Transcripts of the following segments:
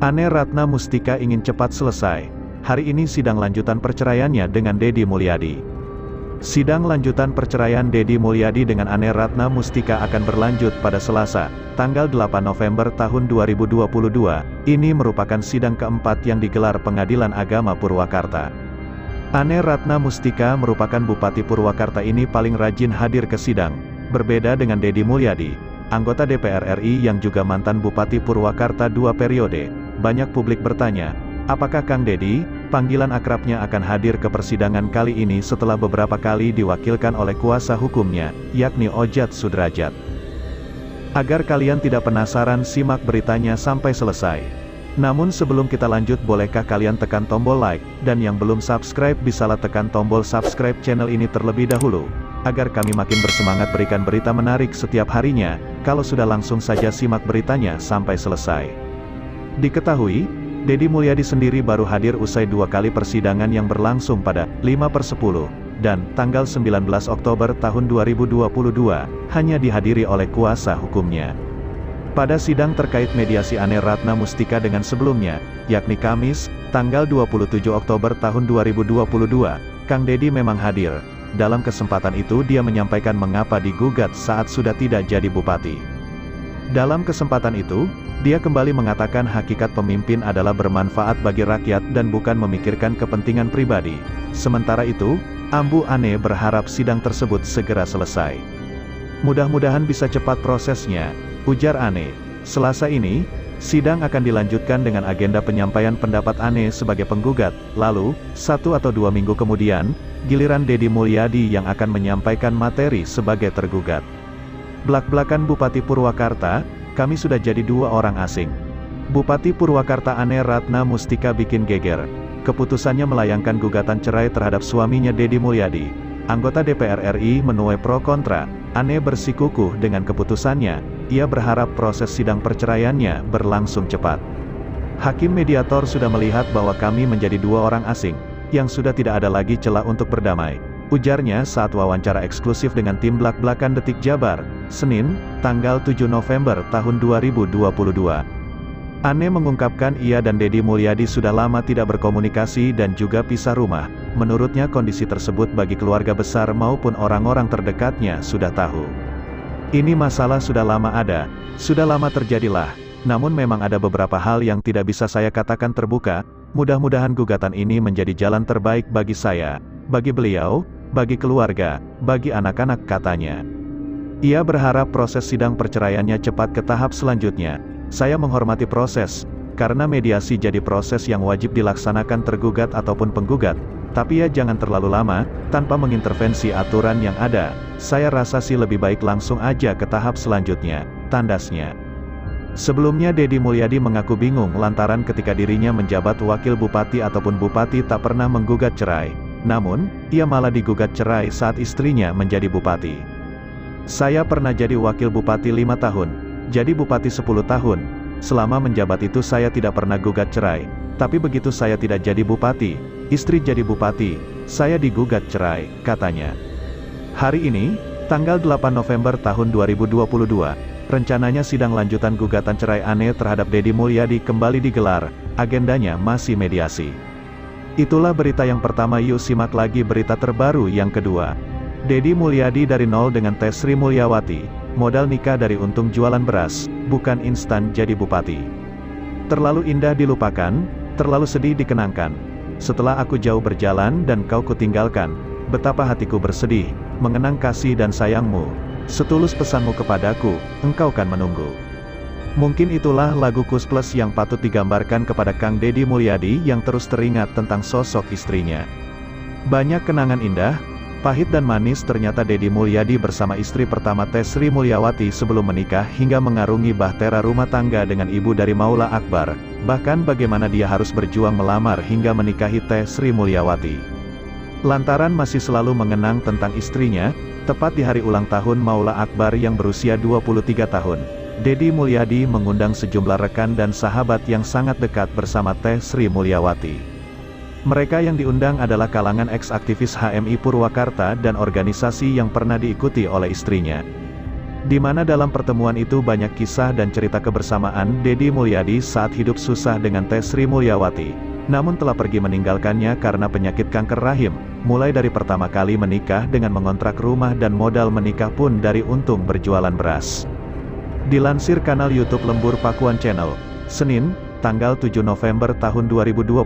Ane Ratna Mustika ingin cepat selesai. Hari ini sidang lanjutan perceraiannya dengan Deddy Mulyadi. Sidang lanjutan perceraian Deddy Mulyadi dengan Ane Ratna Mustika akan berlanjut pada Selasa, tanggal 8 November tahun 2022. Ini merupakan sidang keempat yang digelar Pengadilan Agama Purwakarta. Ane Ratna Mustika merupakan Bupati Purwakarta ini paling rajin hadir ke sidang. Berbeda dengan Deddy Mulyadi, anggota DPR RI yang juga mantan Bupati Purwakarta 2 periode, banyak publik bertanya, apakah Kang Deddy, panggilan akrabnya akan hadir ke persidangan kali ini setelah beberapa kali diwakilkan oleh kuasa hukumnya, yakni Ojat Sudrajat. Agar kalian tidak penasaran, simak beritanya sampai selesai. Namun sebelum kita lanjut, bolehkah kalian tekan tombol like, dan yang belum subscribe bisalah tekan tombol subscribe channel ini terlebih dahulu, agar kami makin bersemangat berikan berita menarik setiap harinya. Kalau sudah, langsung saja simak beritanya sampai selesai. Diketahui, Deddy Mulyadi sendiri baru hadir usai 2 kali persidangan yang berlangsung pada 5/10 dan tanggal 19 Oktober tahun 2022, hanya dihadiri oleh kuasa hukumnya. Pada sidang terkait mediasi Ane Ratna Mustika dengan sebelumnya, yakni Kamis, tanggal 27 Oktober tahun 2022, Kang Deddy memang hadir. Dalam kesempatan itu dia menyampaikan mengapa digugat saat sudah tidak jadi bupati. Dalam kesempatan itu, dia kembali mengatakan hakikat pemimpin adalah bermanfaat bagi rakyat dan bukan memikirkan kepentingan pribadi. Sementara itu, Ambu Ane berharap sidang tersebut segera selesai. Mudah-mudahan bisa cepat prosesnya, ujar Ane. Selasa ini, sidang akan dilanjutkan dengan agenda penyampaian pendapat Ane sebagai penggugat, lalu, 1 atau 2 minggu kemudian, giliran Deddy Mulyadi yang akan menyampaikan materi sebagai tergugat. Blak-blakan Bupati Purwakarta, kami sudah jadi 2 orang asing. Bupati Purwakarta Ane Ratna Mustika bikin geger. Keputusannya melayangkan gugatan cerai terhadap suaminya Deddy Mulyadi. Anggota DPR RI menuai pro kontra. Ane bersikukuh dengan keputusannya. Ia berharap proses sidang perceraiannya berlangsung cepat. Hakim mediator sudah melihat bahwa kami menjadi 2 orang asing, yang sudah tidak ada lagi celah untuk berdamai, ujarnya saat wawancara eksklusif dengan tim Blak-blakan Detik Jabar, Senin, tanggal 7 November tahun 2022. Ane mengungkapkan ia dan Deddy Mulyadi sudah lama tidak berkomunikasi dan juga pisah rumah. Menurutnya kondisi tersebut bagi keluarga besar maupun orang-orang terdekatnya sudah tahu. Ini masalah sudah lama ada, sudah lama terjadilah, namun memang ada beberapa hal yang tidak bisa saya katakan terbuka. Mudah-mudahan gugatan ini menjadi jalan terbaik bagi saya, bagi beliau, bagi keluarga, bagi anak-anak, katanya. Ia berharap proses sidang perceraiannya cepat ke tahap selanjutnya. Saya menghormati proses, karena mediasi jadi proses yang wajib dilaksanakan tergugat ataupun penggugat, tapi ya jangan terlalu lama, tanpa mengintervensi aturan yang ada. Saya rasa sih lebih baik langsung aja ke tahap selanjutnya, tandasnya. Sebelumnya Deddy Mulyadi mengaku bingung lantaran ketika dirinya menjabat wakil bupati ataupun bupati tak pernah menggugat cerai. Namun, ia malah digugat cerai saat istrinya menjadi bupati. Saya pernah jadi wakil bupati 5 tahun, jadi bupati 10 tahun. Selama menjabat itu saya tidak pernah gugat cerai. Tapi begitu saya tidak jadi bupati, istri jadi bupati, saya digugat cerai, katanya. Hari ini, tanggal 8 November tahun 2022, rencananya sidang lanjutan gugatan cerai Ane terhadap Deddy Mulyadi kembali digelar, agendanya masih mediasi. Itulah berita yang pertama, yuk simak lagi berita terbaru yang kedua. Deddy Mulyadi dari nol dengan Teh Sri Mulyawati, modal nikah dari untung jualan beras, bukan instan jadi bupati. Terlalu indah dilupakan, terlalu sedih dikenangkan. Setelah aku jauh berjalan dan kau kutinggalkan, betapa hatiku bersedih, mengenang kasih dan sayangmu. Setulus pesanmu kepadaku, engkau kan menunggu. Mungkin itulah lagu Kus Plus yang patut digambarkan kepada Kang Deddy Mulyadi yang terus teringat tentang sosok istrinya. Banyak kenangan indah, pahit dan manis ternyata Deddy Mulyadi bersama istri pertama Teh Sri Mulyawati sebelum menikah hingga mengarungi bahtera rumah tangga dengan ibu dari Maula Akbar. Bahkan bagaimana dia harus berjuang melamar hingga menikahi Teh Sri Mulyawati. Lantaran masih selalu mengenang tentang istrinya, tepat di hari ulang tahun Maula Akbar yang berusia 23 tahun. Deddy Mulyadi mengundang sejumlah rekan dan sahabat yang sangat dekat bersama Teh Sri Mulyawati. Mereka yang diundang adalah kalangan eks-aktivis HMI Purwakarta dan organisasi yang pernah diikuti oleh istrinya. Di mana dalam pertemuan itu banyak kisah dan cerita kebersamaan Deddy Mulyadi saat hidup susah dengan Teh Sri Mulyawati, namun telah pergi meninggalkannya karena penyakit kanker rahim, mulai dari pertama kali menikah dengan mengontrak rumah dan modal menikah pun dari untung berjualan beras. Dilansir kanal YouTube Lembur Pakuan Channel, Senin, tanggal 7 November tahun 2022,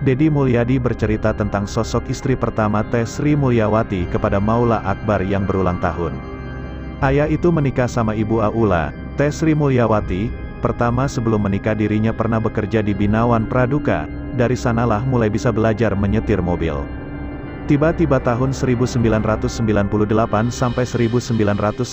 Deddy Mulyadi bercerita tentang sosok istri pertama Teh Sri Mulyawati kepada Maula Akbar yang berulang tahun. Ayah itu menikah sama Ibu Aula, Teh Sri Mulyawati. Pertama sebelum menikah dirinya pernah bekerja di Binawan Praduka, dari sanalah mulai bisa belajar menyetir mobil. Tiba-tiba tahun 1998 sampai 1999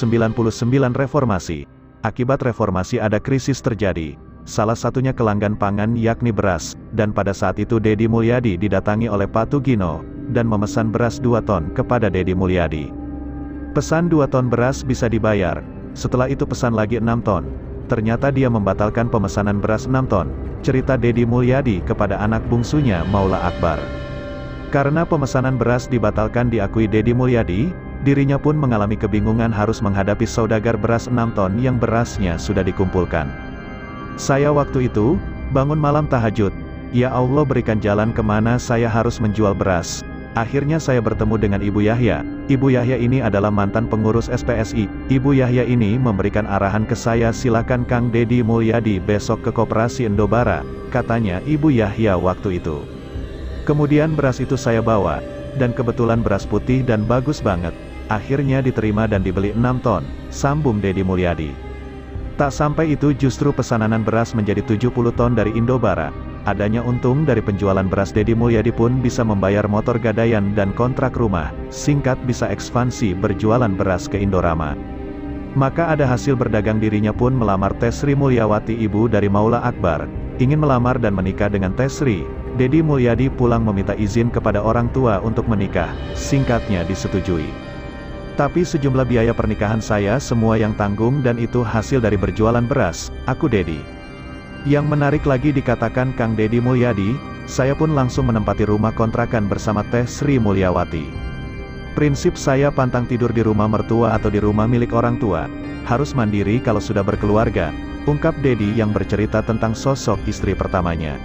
reformasi. Akibat reformasi ada krisis terjadi, salah satunya kelangkaan pangan yakni beras, dan pada saat itu Deddy Mulyadi didatangi oleh Pak Tugino, dan memesan beras 2 ton kepada Deddy Mulyadi. Pesan 2 ton beras bisa dibayar, setelah itu pesan lagi 6 ton. Ternyata dia membatalkan pemesanan beras 6 ton, cerita Deddy Mulyadi kepada anak bungsunya Maula Akbar. Karena pemesanan beras dibatalkan diakui Deddy Mulyadi, dirinya pun mengalami kebingungan harus menghadapi saudagar beras 6 ton yang berasnya sudah dikumpulkan. Saya waktu itu, bangun malam tahajud, ya Allah berikan jalan kemana saya harus menjual beras. Akhirnya saya bertemu dengan Ibu Yahya. Ibu Yahya ini adalah mantan pengurus SPSI. Ibu Yahya ini memberikan arahan ke saya, silakan Kang Deddy Mulyadi besok ke Koperasi Indobara, katanya Ibu Yahya waktu itu. Kemudian beras itu saya bawa, dan kebetulan beras putih dan bagus banget. Akhirnya diterima dan dibeli 6 ton, sambung Deddy Mulyadi. Tak sampai itu justru pesanan beras menjadi 70 ton dari Indobara. Adanya untung dari penjualan beras Deddy Mulyadi pun bisa membayar motor gadaian dan kontrak rumah, singkat bisa ekspansi berjualan beras ke Indorama. Maka ada hasil berdagang dirinya pun melamar Teh Sri Mulyawati ibu dari Maula Akbar, ingin melamar dan menikah dengan Teh Sri. Deddy Mulyadi pulang meminta izin kepada orang tua untuk menikah, singkatnya disetujui. Tapi sejumlah biaya pernikahan saya semua yang tanggung dan itu hasil dari berjualan beras, aku Deddy. Yang menarik lagi dikatakan Kang Deddy Mulyadi, saya pun langsung menempati rumah kontrakan bersama Teh Sri Mulyawati. Prinsip saya pantang tidur di rumah mertua atau di rumah milik orang tua, harus mandiri kalau sudah berkeluarga, ungkap Deddy yang bercerita tentang sosok istri pertamanya.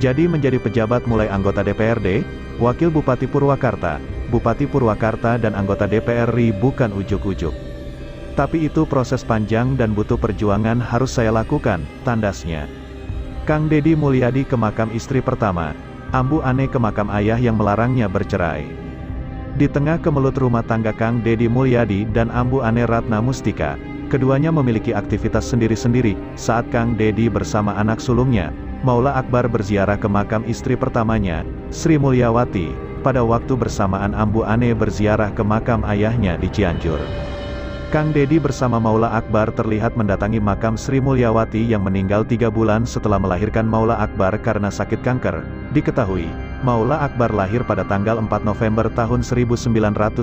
Jadi menjadi pejabat mulai anggota DPRD, Wakil Bupati Purwakarta, Bupati Purwakarta dan anggota DPR RI bukan ujuk-ujuk. Tapi itu proses panjang dan butuh perjuangan harus saya lakukan, tandasnya. Kang Deddy Mulyadi ke makam istri pertama, Ambu Ane ke makam ayah yang melarangnya bercerai. Di tengah kemelut rumah tangga Kang Deddy Mulyadi dan Ambu Ane Ratna Mustika, keduanya memiliki aktivitas sendiri-sendiri. Saat Kang Deddy bersama anak sulungnya, Maula Akbar berziarah ke makam istri pertamanya, Sri Mulyawati, pada waktu bersamaan Ambu Ane berziarah ke makam ayahnya di Cianjur. Kang Deddy bersama Maula Akbar terlihat mendatangi makam Sri Mulyawati yang meninggal 3 bulan setelah melahirkan Maula Akbar karena sakit kanker. Diketahui, Maula Akbar lahir pada tanggal 4 November tahun 1999.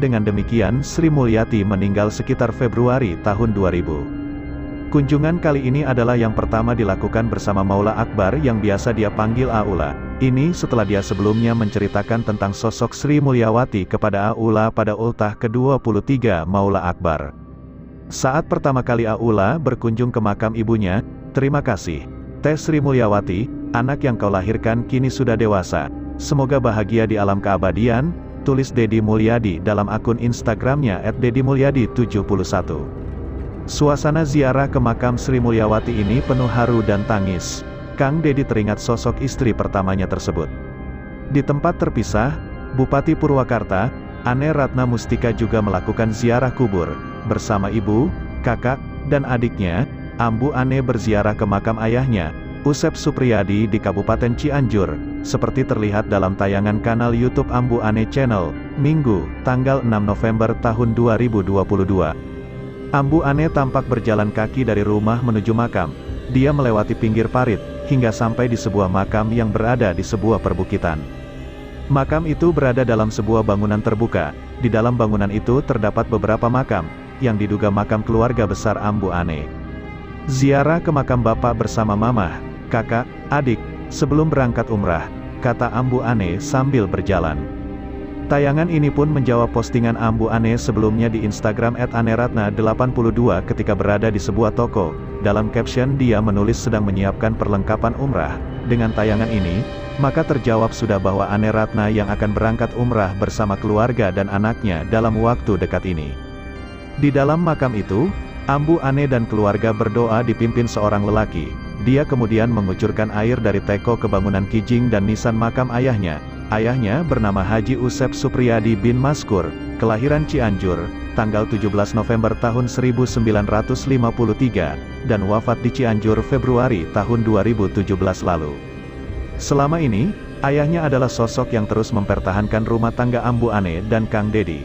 Dengan demikian Sri Mulyati meninggal sekitar Februari tahun 2000. Kunjungan kali ini adalah yang pertama dilakukan bersama Maula Akbar yang biasa dia panggil Aula. Ini setelah dia sebelumnya menceritakan tentang sosok Sri Mulyawati kepada Aula pada ultah ke-23 Maula Akbar. Saat pertama kali Aula berkunjung ke makam ibunya, terima kasih, Teh Sri Mulyawati, anak yang kau lahirkan kini sudah dewasa. Semoga bahagia di alam keabadian, tulis Deddy Mulyadi dalam akun Instagramnya @deddymulyadi71. Suasana ziarah ke makam Sri Mulyawati ini penuh haru dan tangis. Kang Deddy teringat sosok istri pertamanya tersebut. Di tempat terpisah, Bupati Purwakarta, Ane Ratna Mustika juga melakukan ziarah kubur. Bersama ibu, kakak, dan adiknya, Ambu Ane berziarah ke makam ayahnya, Usep Supriyadi di Kabupaten Cianjur, seperti terlihat dalam tayangan kanal YouTube Ambu Ane Channel, Minggu, tanggal 6 November tahun 2022. Ambu Ane tampak berjalan kaki dari rumah menuju makam. Dia melewati pinggir parit, hingga sampai di sebuah makam yang berada di sebuah perbukitan. Makam itu berada dalam sebuah bangunan terbuka. Di dalam bangunan itu terdapat beberapa makam, yang diduga makam keluarga besar Ambu Ane. Ziarah ke makam bapak bersama mamah, kakak, adik, sebelum berangkat umrah, kata Ambu Ane sambil berjalan. Tayangan ini pun menjawab postingan Ambu Ane sebelumnya di Instagram @aneratna82 ketika berada di sebuah toko. Dalam caption dia menulis sedang menyiapkan perlengkapan umrah. Dengan tayangan ini, maka terjawab sudah bahwa Ane Ratna yang akan berangkat umrah bersama keluarga dan anaknya dalam waktu dekat ini. Di dalam makam itu, Ambu Ane dan keluarga berdoa dipimpin seorang lelaki. Dia kemudian mengucurkan air dari teko ke bangunan kijing dan nisan makam ayahnya. Ayahnya bernama Haji Usep Supriyadi bin Maskur, kelahiran Cianjur, tanggal 17 November tahun 1953, dan wafat di Cianjur Februari tahun 2017 lalu. Selama ini, ayahnya adalah sosok yang terus mempertahankan rumah tangga Ambu Ane dan Kang Dedi.